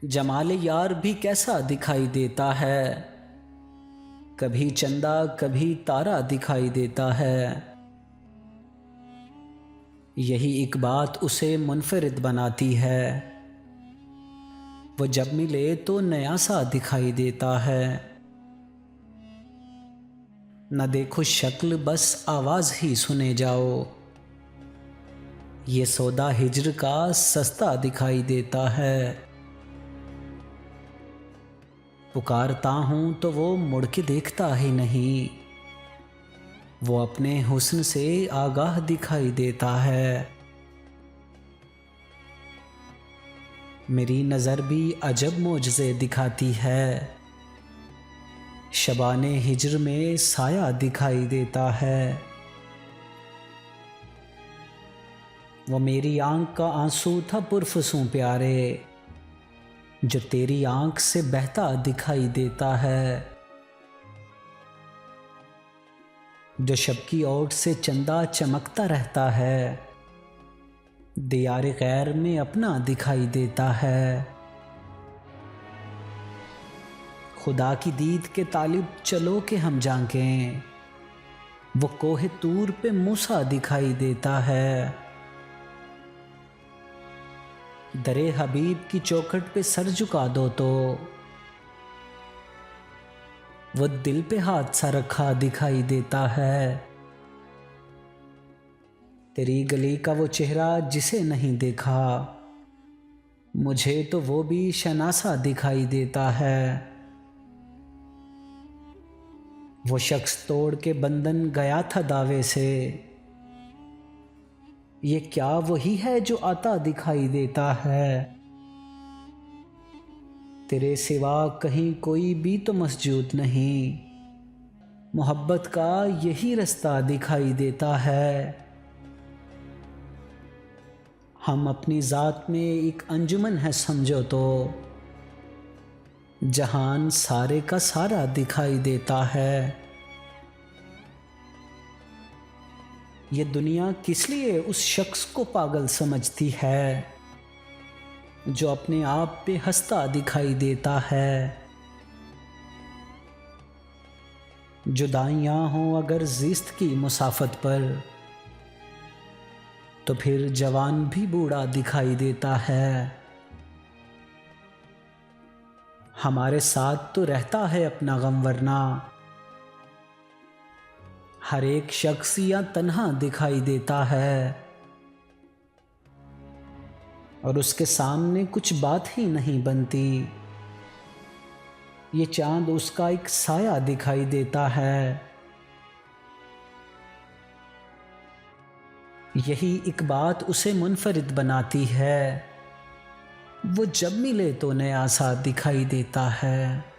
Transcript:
जमाल यार भी कैसा दिखाई देता है, कभी चंदा कभी तारा दिखाई देता है। यही एक बात उसे मुनफरिद बनाती है। वो जब मिले तो नया सा दिखाई देता है। न देखो शक्ल बस आवाज ही सुने जाओ, ये सौदा हिज्र का सस्ता दिखाई देता है। पुकारता हूं तो वो मुड़ के देखता ही नहीं, वो अपने हुस्न से आगाह दिखाई देता है। मेरी नज़र भी अजब मोजज़े दिखाती है, शबाने हिज्र में साया दिखाई देता है। वो मेरी आंख का आंसू था पुरफुसूं प्यारे, जो तेरी आंख से बहता दिखाई देता है। जो शब की ओट से चंदा चमकता रहता है, दियारे गैर में अपना दिखाई देता है। खुदा की दीद के तालिब चलो के हम जांकें, वो कोहे तूर पे मूसा दिखाई देता है। दरे हबीब की चौखट पे सर झुका दो तो वो दिल पे हाथ सा रखा दिखाई देता है। तेरी गली का वो चेहरा जिसे नहीं देखा, मुझे तो वो भी शनासा दिखाई देता है। वो शख्स तोड़ के बंधन गया था दावे से, ये क्या वही है जो आता दिखाई देता है। तेरे सिवा कहीं कोई भी तो मौजूद नहीं, मोहब्बत का यही रास्ता दिखाई देता है। हम अपनी ज़ात में एक अंजुमन है समझो तो, जहान सारे का सारा दिखाई देता है। ये दुनिया किस लिए उस शख्स को पागल समझती है, जो अपने आप पे हंसता दिखाई देता है। जुदाइयाँ हों अगर ज़िस्त की मुसाफत पर, तो फिर जवान भी बूढ़ा दिखाई देता है। हमारे साथ तो रहता है अपना गम, वरना हर एक शख्स या तन्हा दिखाई देता है, और उसके सामने कुछ बात ही नहीं बनती। ये चांद उसका एक साया दिखाई देता है। यही एक बात उसे मुनफरिद बनाती है, वो जब मिले तो नया सा दिखाई देता है।